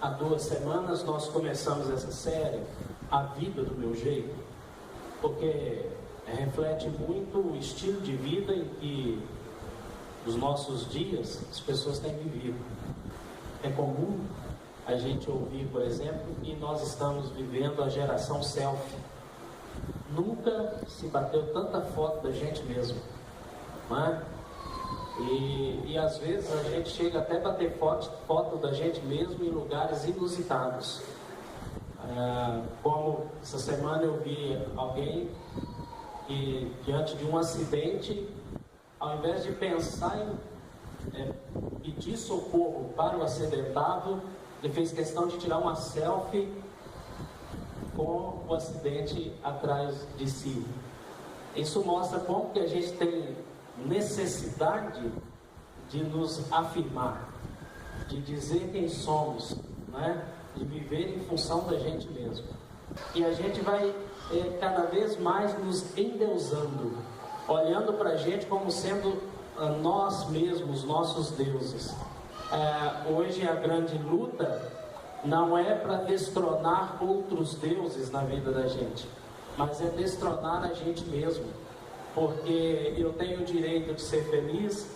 há 2 semanas nós começamos essa série, A Vida do Meu Jeito, porque reflete muito o estilo de vida em que nos nossos dias as pessoas têm vivido. É comum a gente ouvir, por exemplo, que nós estamos vivendo a geração selfie. Nunca se bateu tanta foto da gente mesmo, não é? E às vezes a gente chega até a bater foto da gente mesmo em lugares inusitados. Como essa semana eu vi alguém que diante de um acidente, ao invés de pensar em pedir socorro para o acidentado, ele fez questão de tirar uma selfie com o acidente atrás de si. Isso mostra como que a gente tem necessidade de nos afirmar, de dizer quem somos, né? De viver em função da gente mesmo. E a gente vai cada vez mais nos endeusando, olhando para a gente como sendo nós mesmos, nossos deuses. Hoje a grande luta não é para destronar outros deuses na vida da gente, mas é destronar a gente mesmo. Porque eu tenho o direito de ser feliz,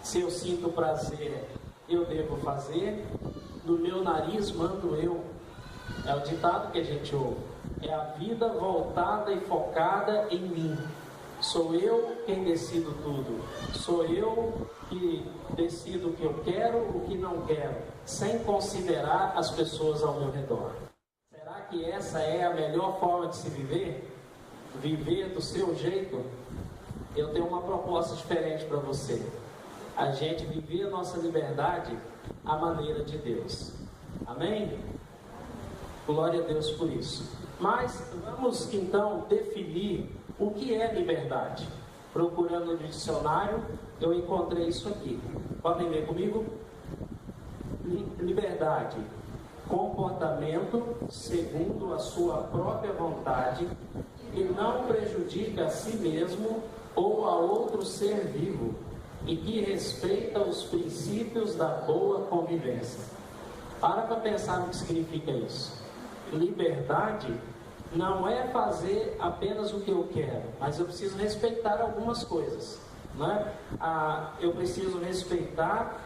se eu sinto prazer, eu devo fazer, no meu nariz mando eu. É o ditado que a gente ouve. É a vida voltada e focada em mim. Sou eu quem decido tudo. Sou eu que decido o que eu quero, o que não quero, sem considerar as pessoas ao meu redor. Será que essa é a melhor forma de se viver? Viver do seu jeito? Eu tenho uma proposta diferente para você. A gente viver a nossa liberdade à maneira de Deus. Amém? Glória a Deus por isso. Mas vamos então definir o que é liberdade. Procurando no dicionário, eu encontrei isso aqui. Podem ler comigo? Liberdade: comportamento segundo a sua própria vontade que não prejudica a si mesmo ou a outro ser vivo e que respeita os princípios da boa convivência. Para pensar no que significa isso. Liberdade não é fazer apenas o que eu quero, mas eu preciso respeitar algumas coisas, né? Eu preciso respeitar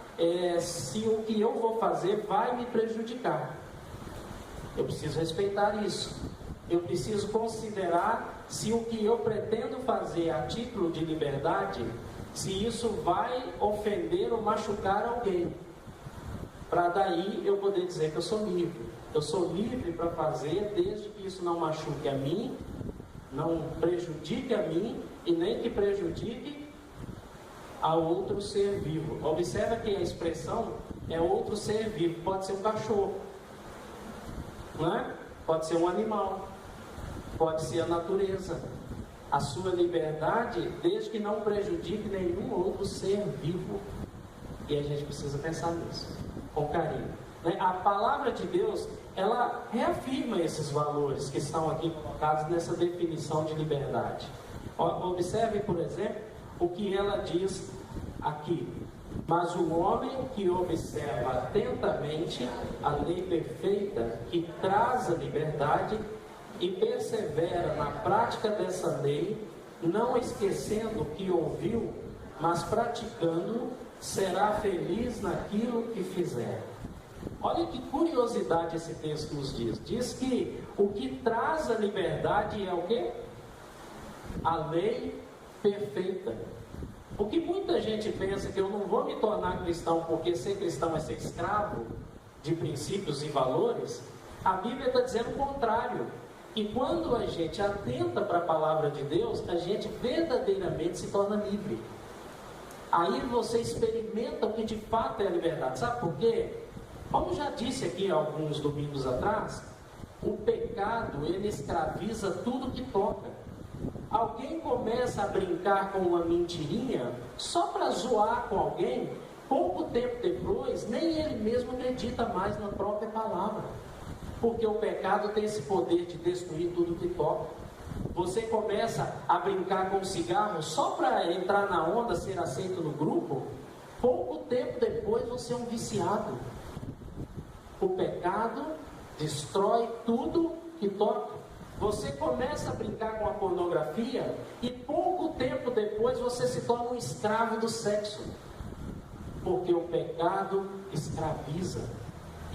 se o que eu vou fazer vai me prejudicar. Eu preciso respeitar isso. Eu preciso considerar se o que eu pretendo fazer a título de liberdade, se isso vai ofender ou machucar alguém. Para daí eu poder dizer que eu sou livre. Eu sou livre para fazer desde que isso não machuque a mim, não prejudique a mim e nem que prejudique a outro ser vivo. Observa que a expressão é outro ser vivo. Pode ser um cachorro, não é? Pode ser um animal, pode ser a natureza. A sua liberdade, desde que não prejudique nenhum outro ser vivo. E a gente precisa pensar nisso, com carinho. A palavra de Deus, ela reafirma esses valores que estão aqui colocados nessa definição de liberdade. Observe, por exemplo, o que ela diz aqui. Mas o homem que observa atentamente a lei perfeita que traz a liberdade e persevera na prática dessa lei, não esquecendo o que ouviu, mas praticando, será feliz naquilo que fizer. Olha que curiosidade esse texto nos diz. Diz que o que traz a liberdade é o quê? A lei perfeita. O que muita gente pensa que eu não vou me tornar cristão porque ser cristão é ser escravo de princípios e valores, a Bíblia está dizendo o contrário. E quando a gente atenta para a palavra de Deus, a gente verdadeiramente se torna livre. Aí você experimenta o que de fato é a liberdade. Sabe por quê? Como já disse aqui alguns domingos atrás, o pecado, ele escraviza tudo que toca. Alguém começa a brincar com uma mentirinha só para zoar com alguém, pouco tempo depois, nem ele mesmo acredita mais na própria palavra. Porque o pecado tem esse poder de destruir tudo que toca. Você começa a brincar com cigarro só para entrar na onda, ser aceito no grupo, pouco tempo depois você é um viciado. O pecado destrói tudo que toca. Você começa a brincar com a pornografia e pouco tempo depois você se torna um escravo do sexo. Porque o pecado escraviza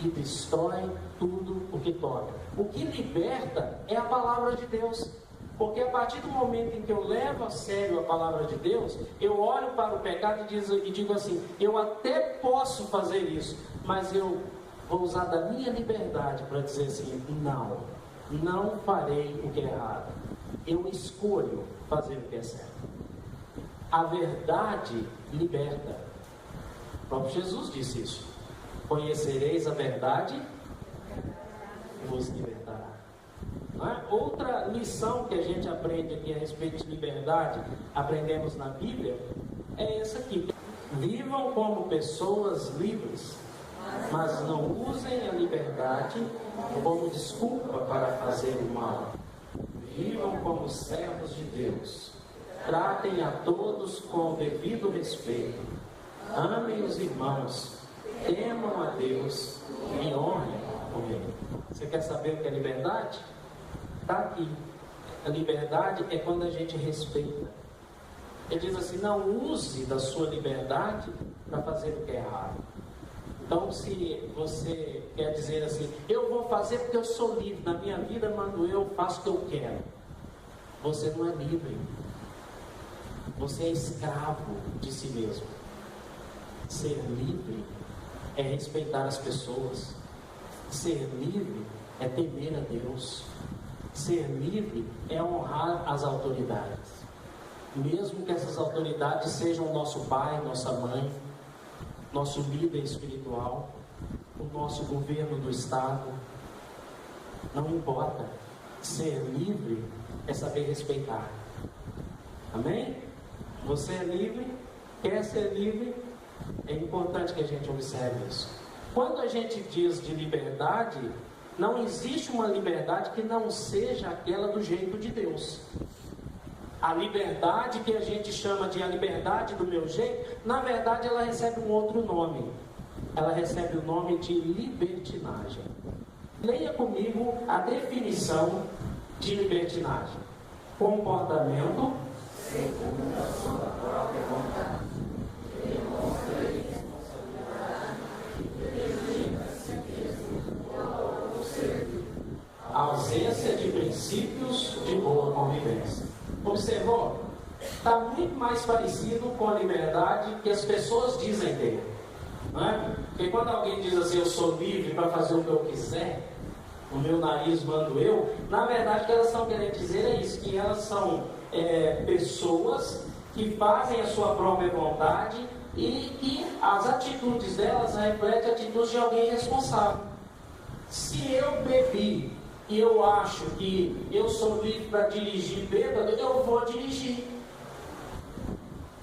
e destrói tudo o que toca. O que liberta é a palavra de Deus. Porque a partir do momento em que eu levo a sério a palavra de Deus, eu olho para o pecado e digo assim: eu até posso fazer isso, mas eu vou usar da minha liberdade para dizer assim: não farei o que é errado. Eu escolho fazer o que é certo. A verdade liberta. O próprio Jesus disse isso: conhecereis a verdade e vos libertará. Outra lição que a gente aprende aqui a respeito de liberdade, aprendemos na Bíblia, é essa aqui: vivam como pessoas livres, mas não usem a liberdade como desculpa para fazer o mal. Vivam como servos de Deus, tratem a todos com o devido respeito, amem os irmãos, temam a Deus e honrem o Rei. Você quer saber o que é liberdade? Está aqui. A liberdade é quando a gente respeita. Ele diz assim: não use da sua liberdade para fazer o que é errado. Então, se você quer dizer assim: eu vou fazer porque eu sou livre, na minha vida mando eu, faço o que eu quero, você não é livre. Você é escravo de si mesmo. Ser livre é respeitar as pessoas. Ser livre é temer a Deus. Ser livre é honrar as autoridades, mesmo que essas autoridades sejam nosso pai, nossa mãe, nosso líder espiritual, o nosso governo do estado. Não importa. Ser livre é saber respeitar. Amém? Você é livre? Quer ser livre? É importante que a gente observe isso. Quando a gente diz de liberdade, não existe uma liberdade que não seja aquela do jeito de Deus. A liberdade que a gente chama de a liberdade do meu jeito, na verdade ela recebe um outro nome. Ela recebe o nome de libertinagem. Leia comigo a definição de libertinagem: comportamento segundo a sua própria vontade, demonstra irresponsabilidade e prejudica a si mesmo ou ao outro ser. Ausência de princípios de boa convivência. Observou? Está muito mais parecido com a liberdade que as pessoas dizem ter. Não é? Porque quando alguém diz assim: eu sou livre para fazer o que eu quiser, o meu nariz mando eu, na verdade o que elas estão querendo dizer é isso: que elas são pessoas que fazem a sua própria vontade e que as atitudes delas refletem a atitude de alguém responsável. Se eu bebi e eu acho que eu sou livre para dirigir bêbado, eu vou dirigir.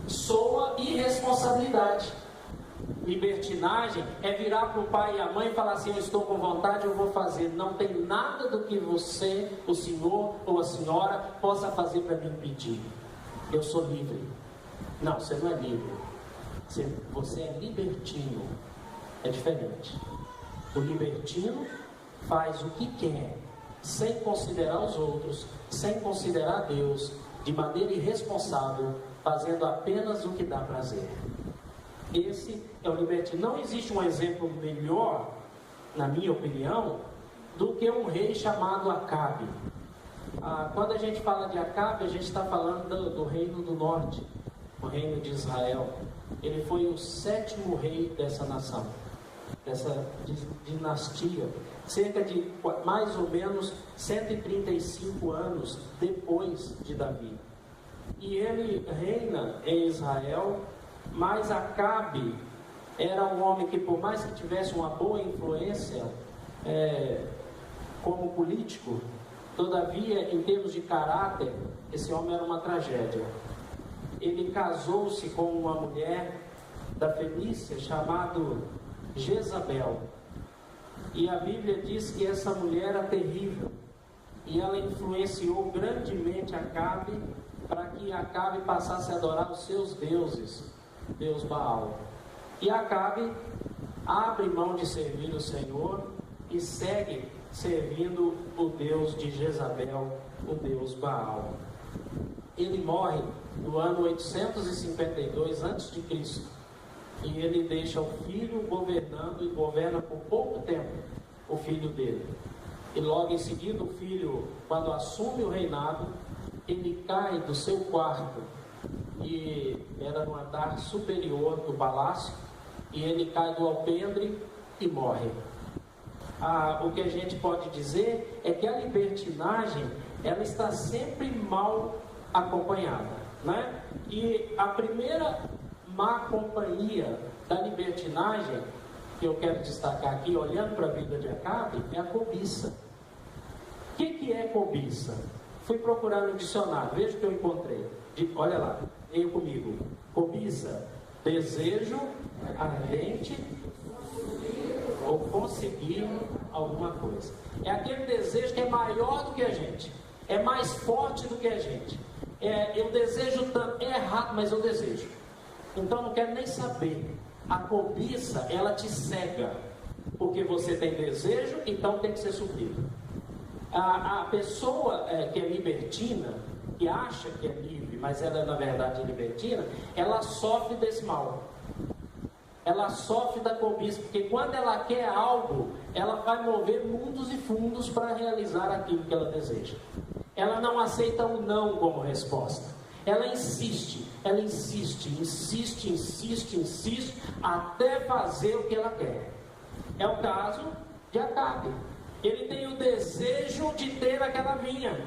Soa irresponsabilidade. Libertinagem é virar para o pai e a mãe e falar assim: eu estou com vontade, eu vou fazer. Não tem nada do que você, o senhor ou a senhora possa fazer para me impedir. Eu sou livre. Não, você não é livre. Você é libertino. É diferente. O libertino faz o que quer, sem considerar os outros, sem considerar Deus, de maneira irresponsável, fazendo apenas o que dá prazer. Esse é o libertino. Não existe um exemplo melhor, na minha opinião, do que um rei chamado Acabe. Quando a gente fala de Acabe, a gente está falando do reino do norte, o reino de Israel. Ele foi o 7º rei dessa nação, dessa dinastia, cerca de mais ou menos 135 anos depois de Davi. E ele reina em Israel, mas Acabe era um homem que, por mais que tivesse uma boa influência como político, todavia, em termos de caráter, esse homem era uma tragédia. Ele casou-se com uma mulher da Fenícia chamada Jezabel. E a Bíblia diz que essa mulher era terrível. E ela influenciou grandemente Acabe para que Acabe passasse a adorar os seus deuses, Deus Baal. E Acabe abre mão de servir o Senhor e segue servindo o Deus de Jezabel, o Deus Baal. Ele morre no ano 852 a.C. e ele deixa o filho governando, e governa por pouco tempo o filho dele. E logo em seguida o filho, quando assume o reinado, ele cai do seu quarto, e era no andar superior do palácio, e ele cai do alpendre e morre. O que a gente pode dizer é que a libertinagem, ela está sempre mal acompanhada, né? E a primeira má companhia da libertinagem, que eu quero destacar aqui, olhando para a vida de Acabe, é a cobiça. O que é cobiça? Fui procurar no dicionário, veja o que eu encontrei. Olha lá, leia comigo. Cobiça, desejo ardente ou conseguir alguma coisa. É aquele desejo que é maior do que a gente, é mais forte do que a gente. Eu desejo tanto, é errado, mas eu desejo. Então não quero nem saber. A cobiça, ela te cega, porque você tem desejo, então tem que ser suprido. A pessoa que é libertina, que acha que é livre, mas ela na verdade é libertina, ela sofre desse mal. Ela sofre da cobiça, porque quando ela quer algo, ela vai mover mundos e fundos para realizar aquilo que ela deseja. Ela não aceita o não como resposta. Ela insiste, até fazer o que ela quer. É o caso de Acabe. Ele tem o desejo de ter aquela vinha.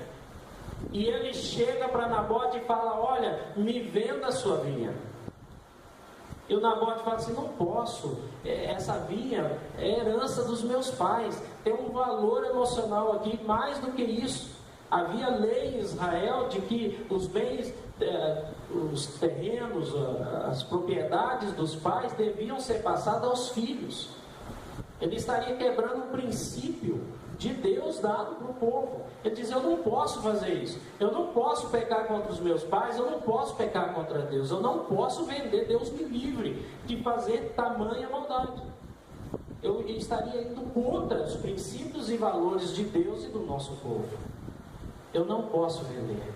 E ele chega para Nabote e fala: olha, me venda a sua vinha. E o Nabote fala assim: não posso, essa vinha é herança dos meus pais, tem um valor emocional aqui, mais do que isso. Havia lei em Israel de que os bens, os terrenos, as propriedades dos pais deviam ser passadas aos filhos. Ele estaria quebrando um princípio de Deus dado para o povo. Ele diz: eu não posso fazer isso, eu não posso pecar contra os meus pais, eu não posso pecar contra Deus, eu não posso vender, Deus me livre de fazer tamanha maldade. Eu estaria indo contra os princípios e valores de Deus e do nosso povo. Eu não posso vender.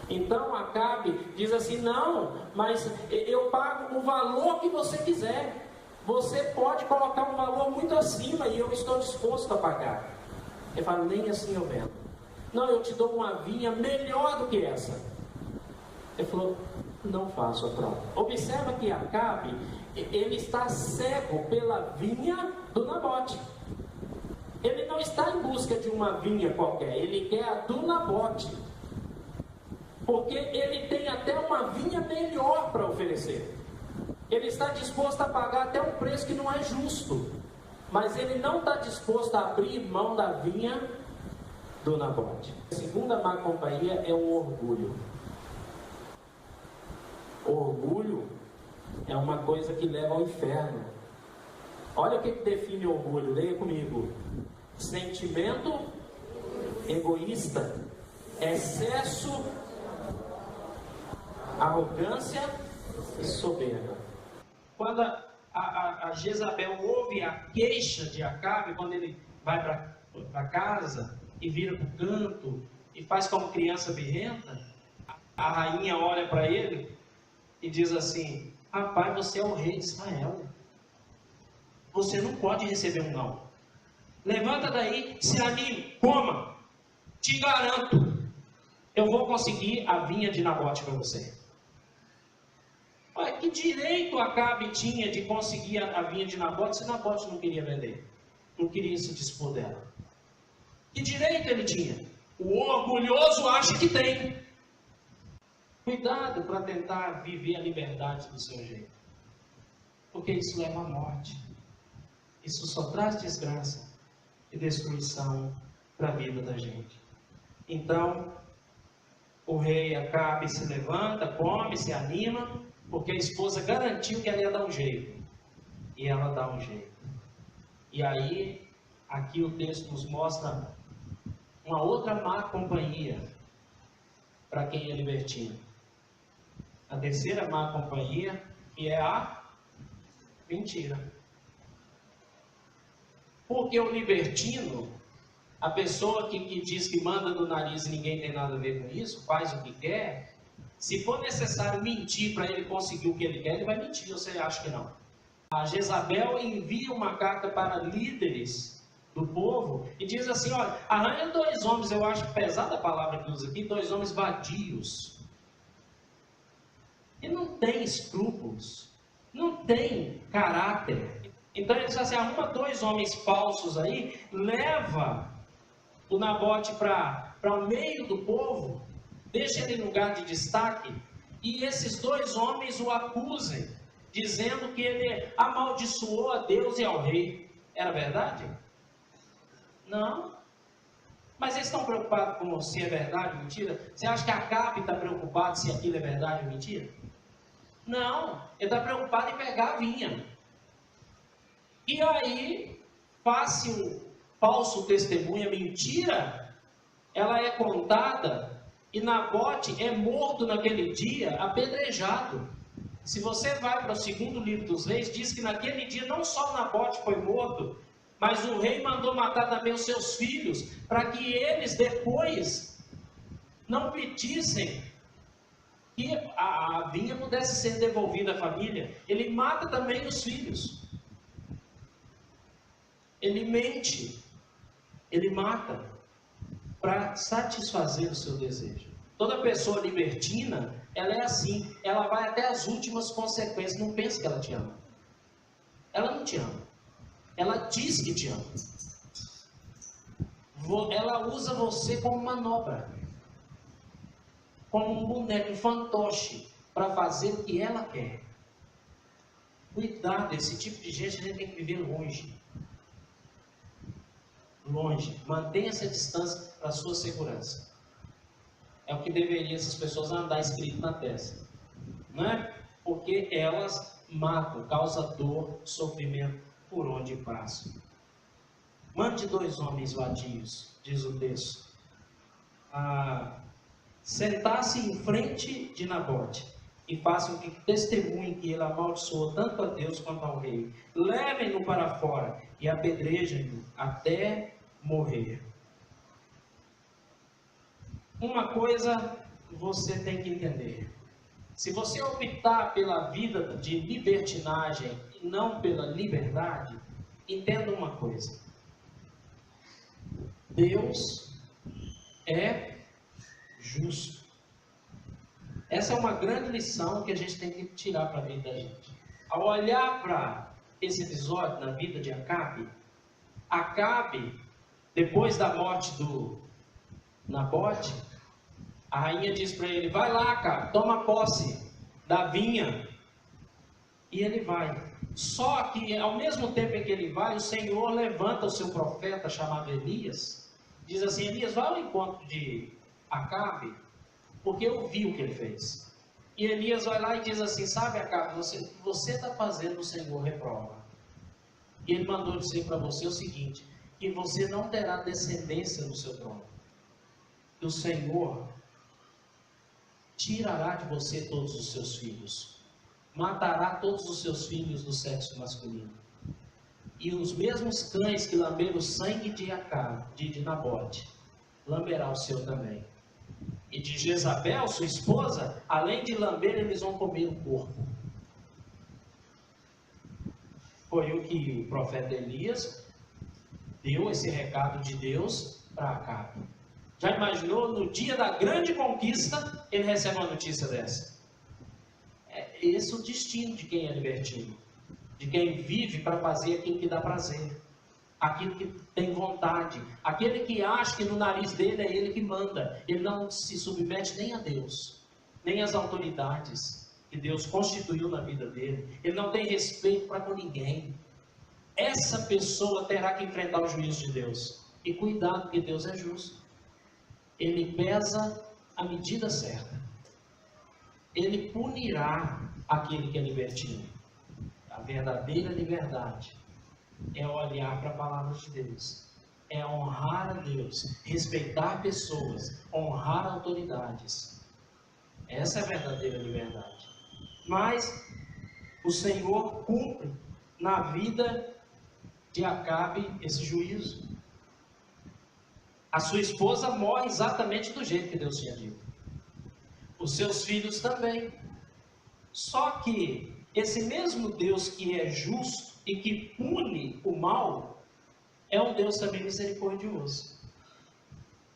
Então Acabe diz assim: não, mas eu pago o valor que você quiser. Você pode colocar um valor muito acima e eu estou disposto a pagar. Ele fala: nem assim eu vendo. Não, eu te dou uma vinha melhor do que essa. Ele falou: não faço a troca. Observa que Acabe, ele está cego pela vinha do Nabote. Ele não está em busca de uma vinha qualquer, ele quer a do Nabote. Porque ele tem até uma vinha melhor para oferecer. Ele está disposto a pagar até um preço que não é justo. Mas ele não está disposto a abrir mão da vinha do Nabote. A segunda má companhia é o orgulho. O orgulho é uma coisa que leva ao inferno. Olha o que define o orgulho, leia comigo: sentimento egoísta, excesso, arrogância e soberba. Quando a Jezabel ouve a queixa de Acabe, quando ele vai para casa e vira para o canto e faz como criança birrenta, a rainha olha para ele e diz assim: rapaz, você é o rei de Israel, você não pode receber um não. Levanta daí, se anime, coma, te garanto, eu vou conseguir a vinha de Nabote para você. Olha, que direito Acabe tinha de conseguir a vinha de Nabote se Nabote não queria vender, não queria se dispor dela? Que direito ele tinha? O orgulhoso acha que tem. Cuidado para tentar viver a liberdade do seu jeito, porque isso leva à morte. Isso só traz desgraça e destruição para a vida da gente. Então, o rei Acabe se levanta, come, se anima, porque a esposa garantiu que ela ia dar um jeito. E ela dá um jeito. E aí, aqui o texto nos mostra uma outra má companhia para quem é libertino. A terceira má companhia, que é a mentira. Porque o libertino, a pessoa que diz que manda no nariz e ninguém tem nada a ver com isso, faz o que quer, se for necessário mentir para ele conseguir o que ele quer, ele vai mentir, você acha que não? A Jezabel envia uma carta para líderes do povo e diz assim, olha, arranja 2 homens, eu acho pesada a palavra que usa aqui, 2 homens vadios. E não tem escrúpulos, não tem caráter. Então ele diz assim, arruma 2 homens falsos aí, leva o Nabote para o meio do povo, deixa ele em lugar de destaque, e esses 2 homens o acusem, dizendo que ele amaldiçoou a Deus e ao rei. Era verdade? Não. Mas eles estão preocupados com se é verdade ou mentira? Você acha que Acabe está preocupado se aquilo é verdade ou mentira? Não. Ele está preocupado em pegar a vinha. E aí, faz-se um falso testemunho, mentira, ela é contada, e Nabote é morto naquele dia, apedrejado. Se você vai para o 2º livro dos reis, diz que naquele dia não só Nabote foi morto, mas o rei mandou matar também os seus filhos, para que eles depois não pedissem que a vinha pudesse ser devolvida à família. Ele mata também os filhos. Ele mente, ele mata, para satisfazer o seu desejo. Toda pessoa libertina, ela é assim, ela vai até as últimas consequências, não pensa que ela te ama. Ela não te ama, ela diz que te ama. Ela usa você como manobra, como um boneco, um fantoche, para fazer o que ela quer. Cuidado, esse tipo de gente a gente tem que viver longe. Longe, mantenha essa distância para a sua segurança. É o que deveriam essas pessoas andar escrito na testa, não é? Porque elas matam, causam dor, sofrimento por onde passam. Mande 2 homens vadios, diz o texto, sentar-se em frente de Nabote e façam que testemunhem que ele amaldiçoou tanto a Deus quanto ao rei. Levem-no para fora e apedrejem-no até morrer. Uma coisa você tem que entender: se você optar pela vida de libertinagem e não pela liberdade, entenda uma coisa: Deus é justo. Essa é uma grande lição que a gente tem que tirar para a vida da gente. Ao olhar para esse episódio na vida de Acabe, depois da morte do Nabote, a rainha diz para ele: vai lá, Acabe, toma posse da vinha. E ele vai. Só que ao mesmo tempo em que ele vai, o Senhor levanta o seu profeta chamado Elias, diz assim: Elias, vai ao encontro de Acabe, porque eu vi o que ele fez. E Elias vai lá e diz assim: sabe, Acabe, você está fazendo, o Senhor reprova. E ele mandou dizer para você o seguinte: que você não terá descendência no seu trono. Que o Senhor tirará de você todos os seus filhos. Matará todos os seus filhos do sexo masculino. E os mesmos cães que lamberam o sangue de Nabote, lamberá o seu também. E de Jezabel, sua esposa, além de lamber, eles vão comer o corpo. Foi o que o profeta Elias deu, esse recado de Deus para Acabe. Já imaginou, no dia da grande conquista, ele recebe uma notícia dessa? É esse o destino de quem é libertino, de quem vive para fazer aquilo que dá prazer, aquilo que tem vontade, aquele que acha que no nariz dele é ele que manda. Ele não se submete nem a Deus, nem às autoridades que Deus constituiu na vida dele. Ele não tem respeito para com ninguém. Essa pessoa terá que enfrentar o juízo de Deus. E cuidado, porque Deus é justo. Ele pesa a medida certa. Ele punirá aquele que é libertino. A verdadeira liberdade é olhar para a palavra de Deus, é honrar a Deus, respeitar pessoas, honrar autoridades. Essa é a verdadeira liberdade. Mas o Senhor cumpre na vida de Acabe esse juízo. A sua esposa morre exatamente do jeito que Deus tinha dito. Os seus filhos também. Só que esse mesmo Deus que é justo e que pune o mal, é um Deus também misericordioso.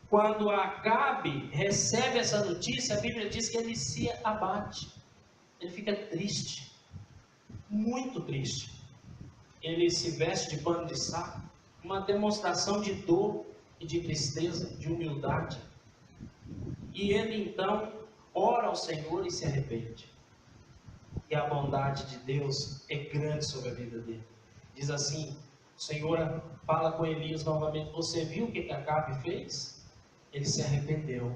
Quando Acabe recebe essa notícia, a Bíblia diz que ele se abate. Ele fica triste. Muito triste. Ele se veste de pano de saco. Uma demonstração de dor e de tristeza, de humildade. E ele então ora ao Senhor e se arrepende. E a bondade de Deus é grande sobre a vida dele. Diz assim, o Senhor fala com Elias novamente, você viu o que Acabe fez? Ele se arrependeu.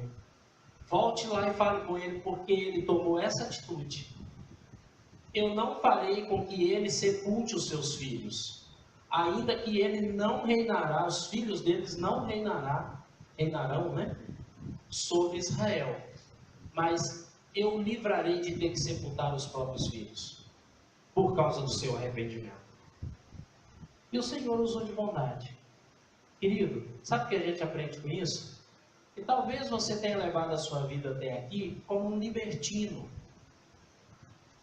Volte lá e fale com ele, porque ele tomou essa atitude. Eu não farei com que ele sepulte os seus filhos, ainda que ele não reinará, os filhos deles não reinarão, sobre Israel. Mas eu livrarei de ter que sepultar os próprios filhos, por causa do seu arrependimento. E o Senhor usou de bondade. Querido, sabe o que a gente aprende com isso? E talvez você tenha levado a sua vida até aqui como um libertino,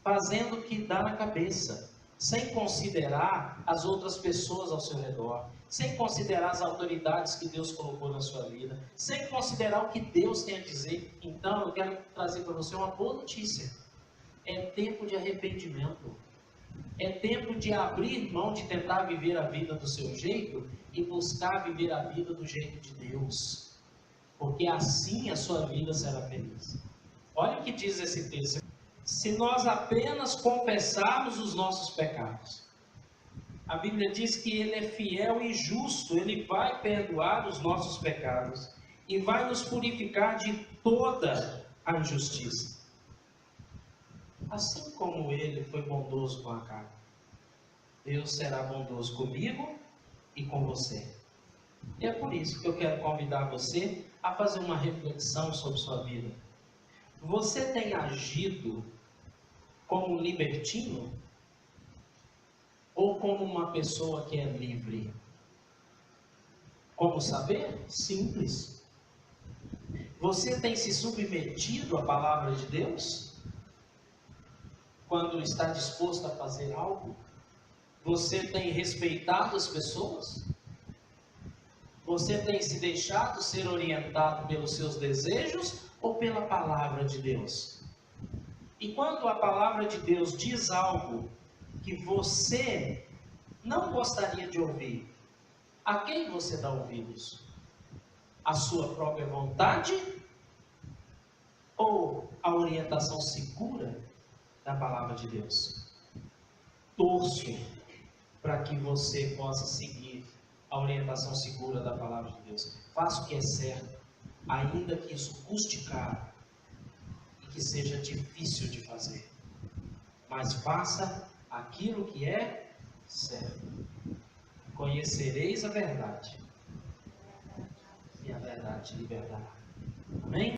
fazendo o que dá na cabeça, sem considerar as outras pessoas ao seu redor, sem considerar as autoridades que Deus colocou na sua vida, sem considerar o que Deus tem a dizer. Então, eu quero trazer para você uma boa notícia. É tempo de arrependimento. É tempo de abrir mão de tentar viver a vida do seu jeito e buscar viver a vida do jeito de Deus. Porque assim a sua vida será feliz. Olha o que diz esse texto. Se nós apenas confessarmos os nossos pecados, a Bíblia diz que Ele é fiel e justo, Ele vai perdoar os nossos pecados e vai nos purificar de toda a injustiça. Assim como Ele foi bondoso com Acabe, Deus será bondoso comigo e com você. E é por isso que eu quero convidar você a fazer uma reflexão sobre sua vida. Você tem agido como um libertino ou como uma pessoa que é livre? Como saber? Simples. Você tem se submetido à palavra de Deus? Quando está disposto a fazer algo? Você tem respeitado as pessoas? Você tem se deixado ser orientado pelos seus desejos ou pela palavra de Deus? E quando a palavra de Deus diz algo que você não gostaria de ouvir, a quem você dá ouvidos? A sua própria vontade ou a orientação segura da palavra de Deus? Torço para que você possa seguir a orientação segura da palavra de Deus. Faça o que é certo, ainda que isso custe caro e que seja difícil de fazer. Mas faça aquilo que é certo. Conhecereis a verdade, e a verdade te libertará. Amém?